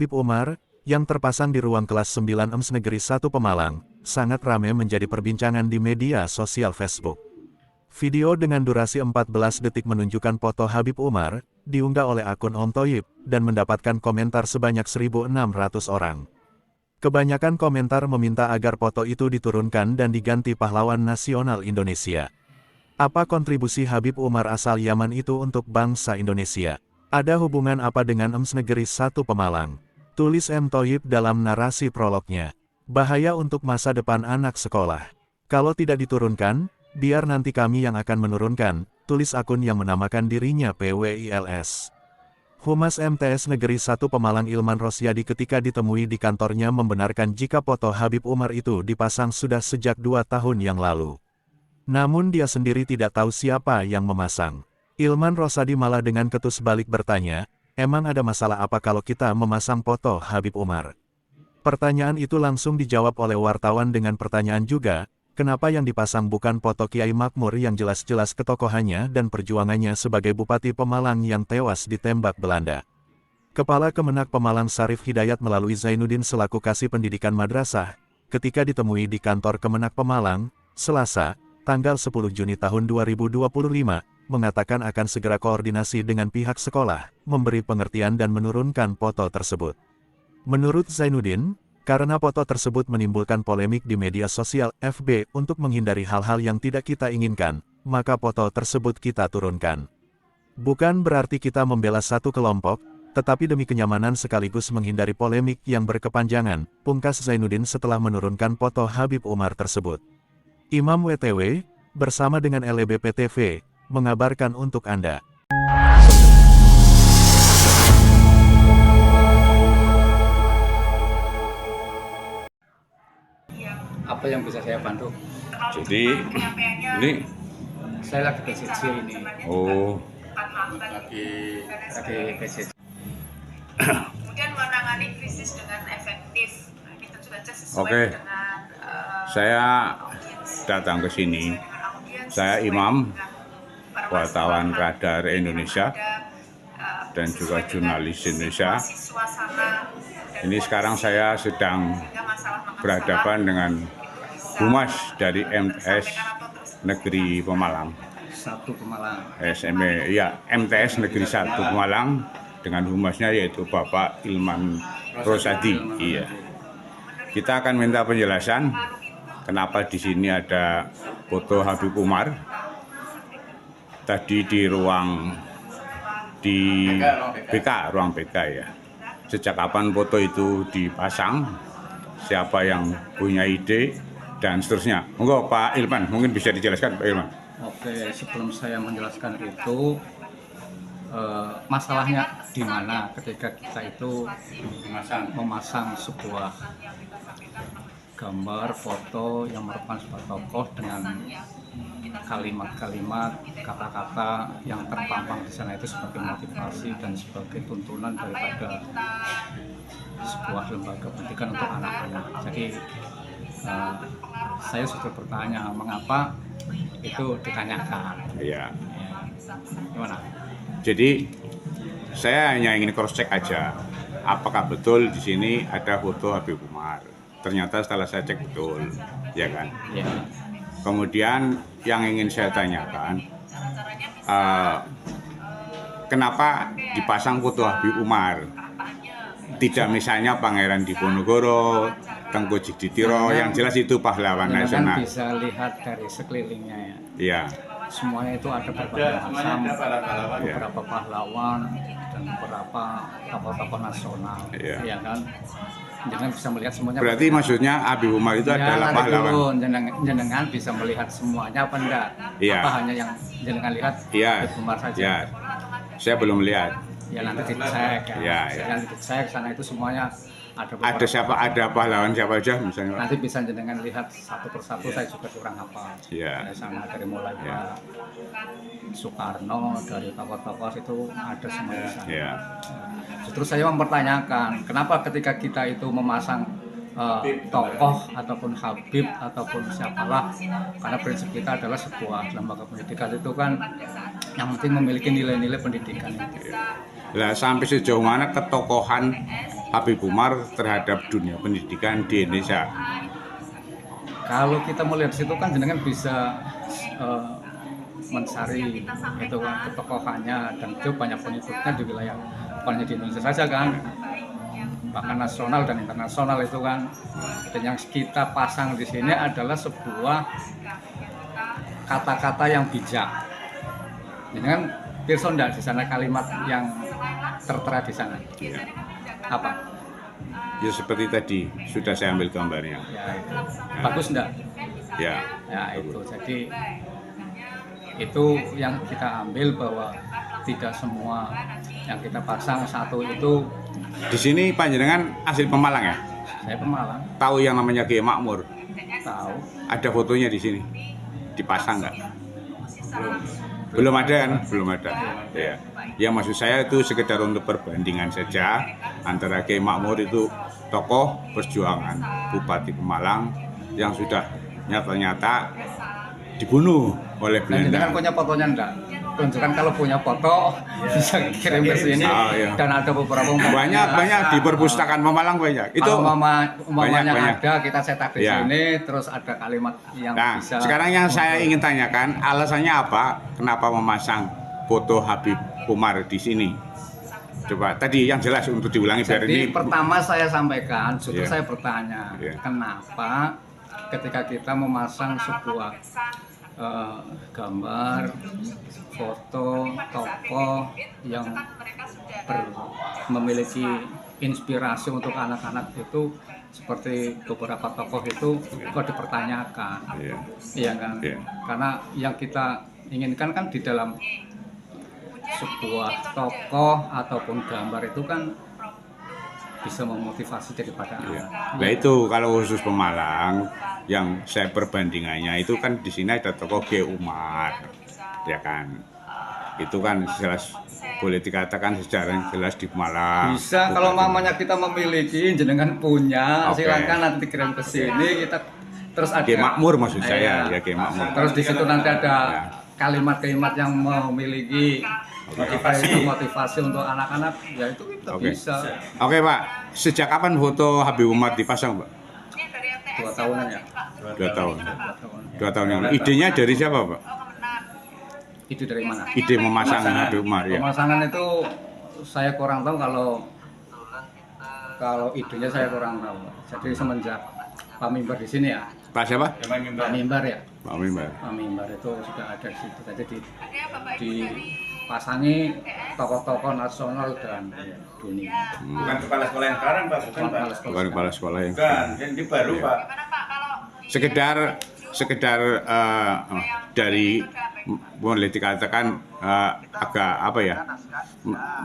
Habib Umar, yang terpasang di ruang kelas 9 Negeri 1 Pemalang, sangat ramai menjadi perbincangan di media sosial Facebook. Video dengan durasi 14 detik menunjukkan foto Habib Umar, diunggah oleh akun Om Thoyib, dan mendapatkan komentar sebanyak 1.600 orang. Kebanyakan komentar meminta agar foto itu diturunkan dan diganti pahlawan nasional Indonesia. Apa kontribusi Habib Umar asal Yaman itu untuk bangsa Indonesia? Ada hubungan apa dengan Negeri 1 Pemalang? Tulis M. Thoyib dalam narasi prolognya. Bahaya untuk masa depan anak sekolah. Kalau tidak diturunkan, biar nanti kami yang akan menurunkan, tulis akun yang menamakan dirinya PWILS. Humas MTS Negeri 1 Pemalang Ilman Rosyadi ketika ditemui di kantornya membenarkan jika foto Habib Umar itu dipasang sudah sejak 2 tahun yang lalu. Namun dia sendiri tidak tahu siapa yang memasang. Ilman Rosyadi malah dengan ketus balik bertanya, emang ada masalah apa kalau kita memasang foto Habib Umar? Pertanyaan itu langsung dijawab oleh wartawan dengan pertanyaan juga, kenapa yang dipasang bukan foto Kiai Makmur yang jelas-jelas ketokohannya dan perjuangannya sebagai Bupati Pemalang yang tewas ditembak Belanda. Kepala Kemenak Pemalang Sarif Hidayat melalui Zainuddin selaku Kasih Pendidikan Madrasah, ketika ditemui di kantor Kemenak Pemalang, Selasa, tanggal 10 Juni tahun 2025, mengatakan akan segera koordinasi dengan pihak sekolah, memberi pengertian dan menurunkan foto tersebut. Menurut Zainuddin, karena foto tersebut menimbulkan polemik di media sosial FB untuk menghindari hal-hal yang tidak kita inginkan, maka foto tersebut kita turunkan. Bukan berarti kita membela satu kelompok, tetapi demi kenyamanan sekaligus menghindari polemik yang berkepanjangan, pungkas Zainuddin setelah menurunkan foto Habib Umar tersebut. Imam WTW, bersama dengan LBP TV, mengabarkan untuk Anda. Apa yang bisa saya bantu? Jadi ini Saya lagi PJJ ini. oh Lagi PJJ. Kemudian menangani krisis dengan efektif. Nah, ini tentu saja sesuai Oke. dengan saya datang ke sini. Saya Imam, wartawan Radar Indonesia dan juga jurnalis Indonesia. Ini sekarang saya sedang berhadapan dengan Humas dari MTS Negeri Pemalang. 1 Pemalang. MTS Negeri 1 Pemalang dengan humasnya yaitu Bapak Ilman Rosyadi. Iya. Kita akan minta penjelasan kenapa di sini ada foto Habib Umar. Tadi di ruang BK ya. Sejak kapan foto itu dipasang? Siapa yang punya ide dan seterusnya. Monggo Pak Ilman, mungkin bisa dijelaskan Pak Ilman. Oke, sebelum saya menjelaskan itu, masalahnya di mana ketika kita itu memasang sebuah gambar, foto yang merupakan sebuah tokoh dengan kalimat-kalimat, kata-kata yang terpampang di sana itu sebagai motivasi dan sebagai tuntunan daripada sebuah lembaga pendidikan untuk anak-anak. Jadi saya sudah bertanya mengapa itu ditanyakan. Iya. Gimana? Jadi saya hanya ingin cross check aja, apakah betul di sini ada foto Habib Umar. Ternyata setelah saya cek betul, ya kan. Ya. Kemudian yang ingin saya tanyakan, kenapa dipasang foto Habib Umar? Tidak misalnya Pangeran Diponegoro, Tengku Jigditiro, yang jelas itu pahlawan Kan nasional. bisa lihat dari sekelilingnya ya. Iya, Semuanya itu ada berbagai macam, Iya. beberapa pahlawan dan beberapa tokoh-tokoh nasional, Iya. ya kan. Jangan bisa melihat semuanya. berarti maksudnya Habib Umar itu adalah pahlawan. Jenengan bisa melihat semuanya apa enggak? Iya. Apa hanya yang jenengan lihat Iya, Habib Umar saja? iya. Saya belum lihat. Ya nanti dicek ya. Iya, iya. Nanti dicek sana itu semuanya ada beberapa. Ada siapa? Ada pahlawan siapa aja misalnya? Nanti bisa jenengan lihat satu persatu, saya juga kurang hafal. Iya. Dari sana dari mulai Iya. Pak Soekarno, dari tokoh-tokoh itu ada semua di sana. Iya. Justru saya mempertanyakan, kenapa ketika kita itu memasang tokoh ataupun Habib ataupun siapalah, karena prinsip kita adalah sebuah lembaga pendidikan itu kan yang penting memiliki nilai-nilai pendidikan itu. Lah sampai sejauh mana ketokohan Habib Umar terhadap dunia pendidikan di Indonesia? Kalau kita melihat situ kan jenengan bisa mencari itu kan ketokohannya, dan itu banyak pengikutnya di wilayah, bukan hanya di Indonesia saja kan, bahkan nasional dan internasional itu kan. Dan yang kita pasang di sini adalah sebuah kata-kata yang bijak. Jadi kan Pirsa enggak di sana kalimat yang tertera di sana. Apa? Ya seperti tadi sudah saya ambil gambarnya. Ya, itu. Bagus enggak? Ya, Ya itu. Jadi itu yang kita ambil, bahwa tidak semua yang kita pasang satu itu. di sini panjenengan asli Pemalang ya? Saya Pemalang, Tahu yang namanya Kiai Makmur? tahu. Ada fotonya di sini? Dipasang nggak? Belum ada kan? Belum ada. Ya. Ya maksud saya itu sekedar untuk perbandingan saja antara Kiai Makmur itu tokoh perjuangan Bupati Pemalang yang sudah nyata-nyata dibunuh oleh Dan jenengan Belanda. punya fotonya enggak? Tunjukkan kalau punya foto, bisa kirim ke sini. Oh, iya. Dan ada beberapa Banyak di perpustakaan Pemalang banyak. Itu Kalau umpamanya banyak. ada, kita cetak di Ya. sini, terus ada kalimat yang Nah, bisa. sekarang yang saya ingin tanyakan, alasannya apa? Kenapa memasang foto Habib Umar di sini? Coba tadi yang jelas untuk diulangi biar Jadi ini. pertama saya sampaikan, justru Iya. saya bertanya, Iya. kenapa ketika kita memasang sebuah gambar, foto, tokoh yang memiliki inspirasi untuk anak-anak itu, seperti beberapa tokoh itu kok dipertanyakan, Iya. iya kan? Iya. Karena yang kita inginkan kan di dalam sebuah tokoh ataupun gambar itu kan bisa memotivasi daripada Iya. anak. Nah itu kalau khusus Pemalang yang saya perbandingannya itu kan di sini ada tokoh Kiai Umar, ya kan? Itu kan jelas boleh dikatakan sejarah jelas di Pemalang. Bisa Bukan kalau di- mamanya kita memiliki, jenengan punya, Oke. silakan nanti kirim ke sini, kita terus ada Kiai Makmur maksud Iya. saya, ya Kiai Makmur. Terus di situ nanti ada Ya. kalimat-kalimat yang memiliki motivasi untuk anak-anak, ya itu kita Oke. bisa. Oke Pak, sejak kapan foto Habib Umar dipasang Pak? 2 tahunan ya. 2 tahun. 2 tahun. 2 tahun yang lalu. Idenya dari siapa Pak? Itu dari mana? Ide memasang Habib Umar ya. Pemasangan itu saya kurang tahu, kalau idenya saya kurang tahu. Jadi semenjak Pak Mimbar di sini ya, Pak siapa? Pak Mimbar ya, Pak Mimbar. Pak Mimbar itu sudah ada di situ. Jadi dipasangi tokoh-tokoh nasional dan dunia. Bukan kepala sekolah yang sekarang, Pak. Bukan, Pak. Bukan kepala sekolah yang. Bukan, ini baru, Iya. Pak. Sekedar dari boleh dikatakan agak apa ya,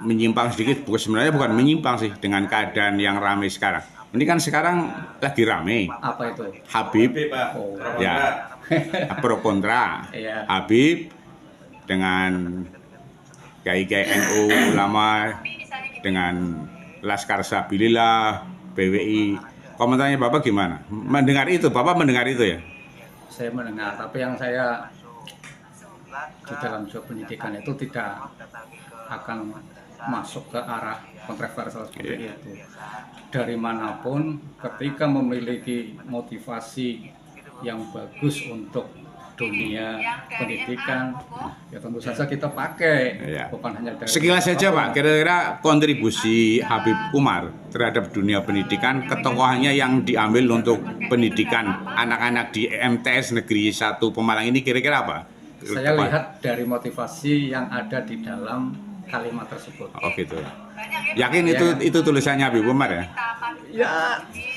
menyimpang sedikit. Sebenarnya bukan menyimpang sih dengan keadaan yang ramai sekarang. Ini kan sekarang lagi ramai. Apa itu? Habib Oke, Pak. Oh, Pro ya kontra. pro kontra. Iya. Habib dengan kiai-kiai NU ulama dengan Laskar Sabilillah, PWI. Komentarnya Bapak gimana? Mendengar itu, Bapak mendengar itu ya? Saya mendengar, tapi yang saya di dalam job pendidikan itu tidak akan masuk ke arah kontroversial seperti itu. Dari manapun, ketika memiliki motivasi yang bagus untuk dunia pendidikan, ya tentu saja kita pakai, Iya. bukan hanya dari Sekilas saja Pak, kira-kira kontribusi Habib Umar terhadap dunia pendidikan, ketokohannya yang diambil untuk pendidikan anak-anak di MTS Negeri 1 Pemalang ini kira-kira apa? Saya lihat dari motivasi yang ada di dalam kalimat tersebut. Oh gitu. Yakin itu tulisannya Habib Umar ya? Ya,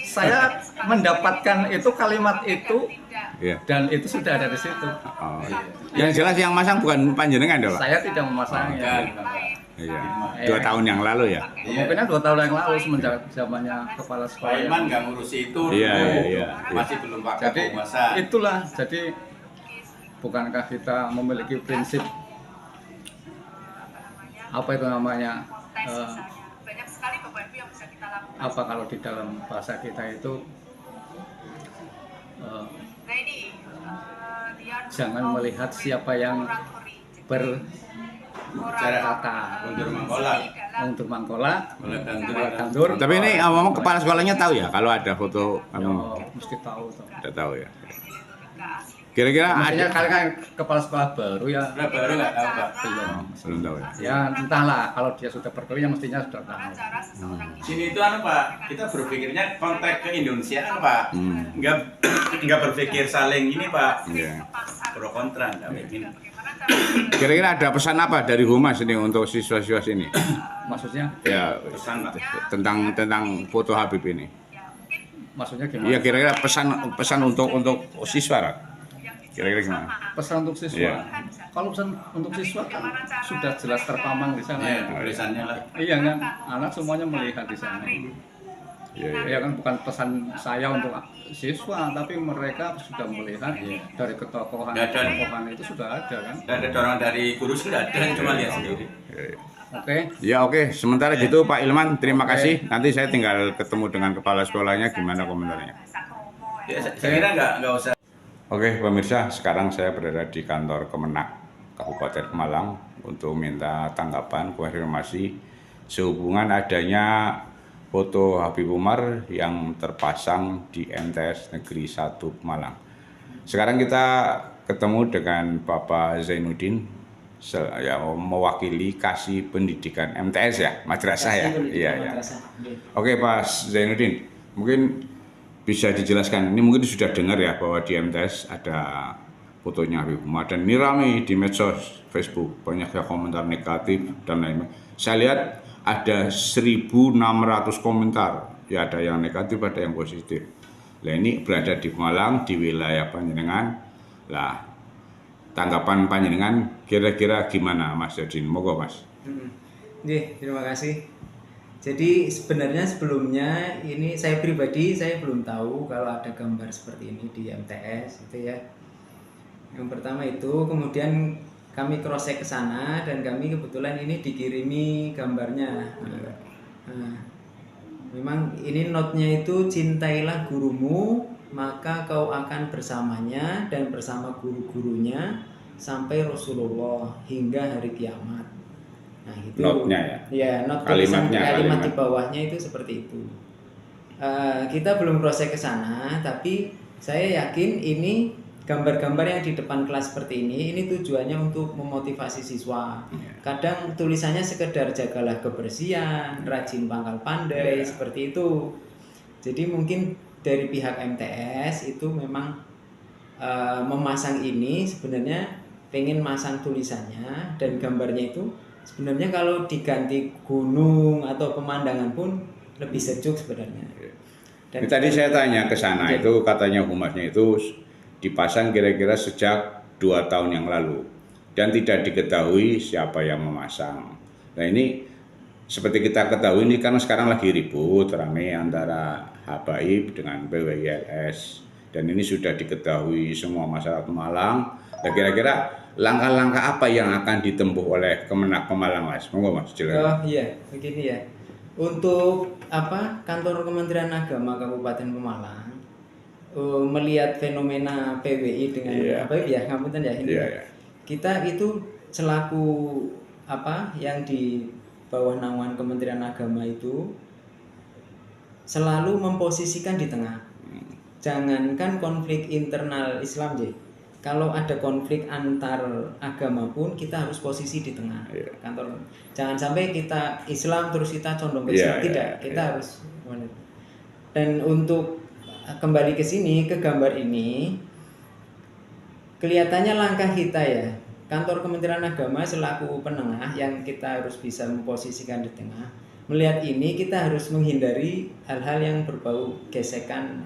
saya mendapatkan itu kalimat itu, Iya. dan itu sudah ada di situ. Oh. Yang jelas yang masang bukan panjenengan dong Pak? Saya tidak memasangnya. Iya. 2 tahun yang lalu ya? Mungkin 2 tahun yang lalu semenjak zamannya kepala Pak sekolah. Iman nggak ngurusi itu. Iya, dulu. iya. Masih belum pakai Jadi penguasa. itulah. Jadi bukankah kita memiliki prinsip apa itu namanya? Banyak sekali Bapak Ibu yang bisa kita lakukan. Apa kalau di dalam bahasa kita itu Nah ini, jangan melihat siapa yang Cara kata untuk mangkola. untuk mangkola, Oleh tandur. oleh tandur. Tapi ini ngomong kepala sekolahnya tahu ya kalau ada foto kamu? Oh, mesti tahu tuh. Udah tahu ya. Kira-kira Maksudnya ada? kalian kan kepala sekolah baru ya. Nah, baru nggak tahu Pak. Belum. Belum tahu ya. Ya entahlah, kalau dia sudah berkeliling ya mestinya sudah tahu. Sini itu Pak, kita berpikirnya konteks ke Indonesia Pak. Nggak berpikir saling ini Pak. Iya. Pro kontra nggak begini. Kira-kira ada pesan apa dari Humas ini untuk siswa-siswa sini? Maksudnya, Ya Pesan Pak. tentang foto Habib ini. maksudnya gimana? Iya kira-kira pesan untuk siswa Rak. Kira-kira gimana? Pesan untuk siswa. Iya. Kalau pesan untuk siswa kan sudah jelas terpampang di sana. Ya, tulisannya lah. Iya kan, anak semuanya melihat di sana. Iya, iya. Ya kan bukan pesan saya untuk siswa, tapi mereka sudah melihat dari ketokohan itu sudah ada kan. Nggak ada dorongan dari guru sudah ada, cuma lihat sendiri. Oke. Ya oke, sementara gitu Pak Ilman, terima kasih. Nanti saya tinggal ketemu dengan kepala sekolahnya, gimana komentarnya. Ya, saya kira nggak usah. Oke pemirsa, sekarang saya berada di kantor Kemenak Kabupaten Pemalang untuk minta tanggapan konfirmasi sehubungan adanya foto Habib Umar yang terpasang di MTS Negeri 1 Pemalang. Sekarang kita ketemu dengan Bapak Zainuddin yang mewakili Kasih Pendidikan MTS ya, madrasah ya. Iya ya. Oke Pak Zainuddin, mungkin bisa dijelaskan, ini mungkin sudah dengar ya bahwa di MTS ada fotonya Habib Umar dan ini ramai di medsos Facebook, banyak ya komentar negatif dan lain-lain. Saya lihat ada 1.600 komentar, ya ada yang negatif, ada yang positif. Nah ini berada di Pemalang, di wilayah Panjenengan. Lah tanggapan Panjenengan kira-kira gimana Mas Jadin? Moga Mas. Terima kasih. Jadi sebenarnya sebelumnya ini saya pribadi saya belum tahu kalau ada gambar seperti ini di MTS itu ya. Yang pertama itu, kemudian kami cross check ke sana dan kami kebetulan ini dikirimi gambarnya. Memang ini notnya itu cintailah gurumu maka kau akan bersamanya dan bersama guru-gurunya sampai Rasulullah hingga hari kiamat. Nah, itu Notnya ya? Ya, not Kalimatnya, kalimat di kalimat. bawahnya itu seperti itu. Kita belum proses ke sana, tapi saya yakin ini gambar-gambar yang di depan kelas seperti ini tujuannya untuk memotivasi siswa. Kadang tulisannya sekedar jagalah kebersihan, rajin pangkal pandai, seperti itu. Jadi mungkin dari pihak MTS itu memang memasang ini sebenarnya pengen masang tulisannya dan gambarnya itu sebenarnya kalau diganti gunung atau pemandangan pun lebih sejuk sebenarnya. Dan Ini tadi saya tanya ke sana, itu katanya humasnya itu dipasang kira-kira sejak 2 tahun yang lalu dan tidak diketahui siapa yang memasang. Nah ini seperti kita ketahui ini kan sekarang lagi ribut ramai antara Habaib dengan PWILS dan ini sudah diketahui semua masyarakat Pemalang. Nah kira-kira langkah-langkah apa yang akan ditempuh oleh Kemenak Pemalang Mas? Monggo Mas, silakan. Oh iya, begini ya. Untuk kantor Kementerian Agama Kabupaten Pemalang melihat fenomena PWI dengan Habaib ya, ngapunten ya ini. Kita itu selaku yang di bawah naungan Kementerian Agama itu selalu memposisikan di tengah. Jangankan konflik internal Islam kalau ada konflik antar agama pun kita harus posisi di tengah kantor. Jangan sampai kita Islam terus kita condong ke Islam, tidak. Kita harus. Dan untuk kembali ke sini ke gambar ini, kelihatannya langkah kita ya. Kantor Kementerian Agama selaku penengah yang kita harus bisa memposisikan di tengah. Melihat ini kita harus menghindari hal-hal yang berbau gesekan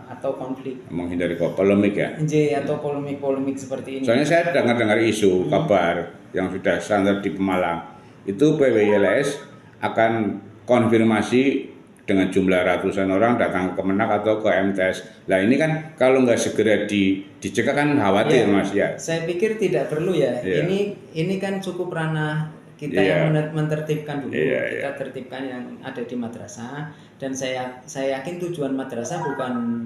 atau konflik. Menghindari polemik ya. Atau polemik-polemik seperti ini. Soalnya saya dengar isu kabar yang sudah standar di Pemalang itu PWILS akan konfirmasi dengan jumlah ratusan orang datang ke Kemenak atau ke MTS. Nah ini kan kalau nggak segera dicegah kan khawatir Mas ya. Saya pikir tidak perlu ya. Ini kan cukup ranah kita yang mentertibkan dulu. Kita tertibkan yang ada di madrasah dan saya yakin tujuan madrasah bukan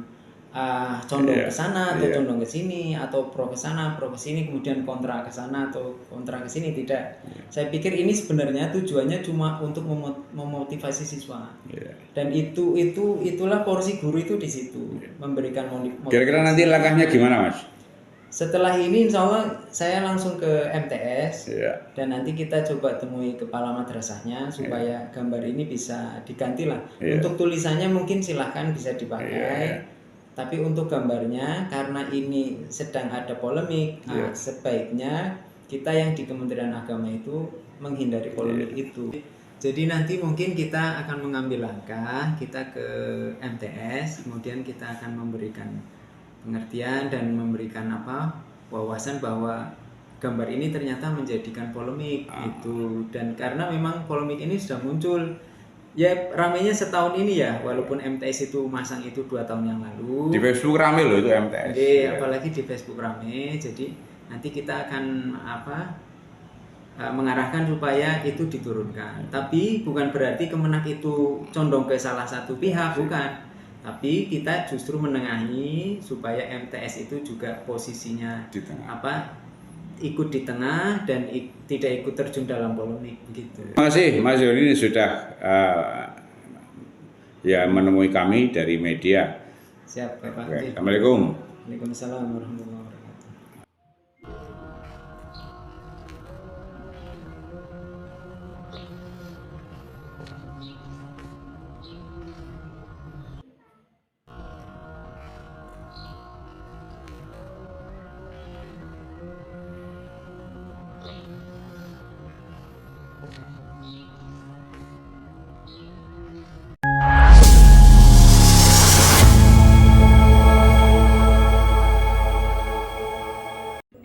condong ke sana atau Iya. condong ke sini, atau pro ke sana, pro ke sini, kemudian kontra ke sana atau kontra ke sini, tidak. Saya pikir ini sebenarnya tujuannya cuma untuk memotivasi siswa. Iya. Dan itulah porsi guru itu di situ, memberikan motivasi. Kira-kira nanti langkahnya gimana, Mas? Setelah ini insya Allah saya langsung ke MTS. Iya. Dan nanti kita coba temui kepala madrasahnya supaya gambar ini bisa diganti lah. Iya. Untuk tulisannya mungkin silahkan bisa dipakai. Iya. Tapi untuk gambarnya, karena ini sedang ada polemik, Iya. sebaiknya kita yang di Kementerian Agama itu menghindari polemik itu. Jadi nanti mungkin kita akan mengambil langkah, kita ke MTS, kemudian kita akan memberikan pengertian dan memberikan wawasan bahwa gambar ini ternyata menjadikan polemik itu. Dan karena memang polemik ini sudah muncul ya ramainya setahun ini ya, walaupun MTS itu masang itu 2 tahun yang lalu Di Facebook rame loh itu MTS. apalagi di Facebook rame. Jadi nanti kita akan mengarahkan supaya itu diturunkan. Tapi bukan berarti Kemenak itu condong ke salah satu pihak, bukan. Tapi kita justru menengahi supaya MTS itu juga posisinya Di tengah. ikut di tengah dan tidak ikut terjun dalam polemik begitu. Terima kasih Mas Joni sudah ya menemui kami dari media. Siap Bapak. Oke, Assalamualaikum. Waalaikumsalam warahmatullahi wabarakatuh.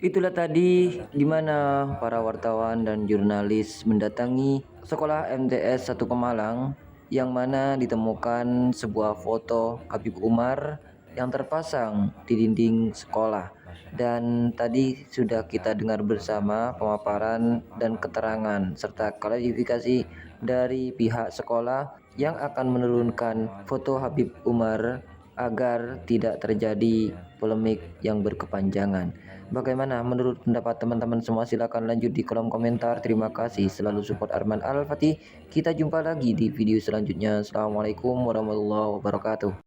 Itulah tadi gimana para wartawan dan jurnalis mendatangi sekolah MTS 1 Pemalang yang mana ditemukan sebuah foto Habib Umar yang terpasang di dinding sekolah. Dan tadi sudah kita dengar bersama pemaparan dan keterangan serta klarifikasi dari pihak sekolah yang akan menurunkan foto Habib Umar agar tidak terjadi polemik yang berkepanjangan. Bagaimana menurut pendapat teman-teman semua? Silakan lanjut di kolom komentar. Terima kasih selalu support Arman Al-Fatih. Kita jumpa lagi di video selanjutnya. Assalamualaikum warahmatullahi wabarakatuh.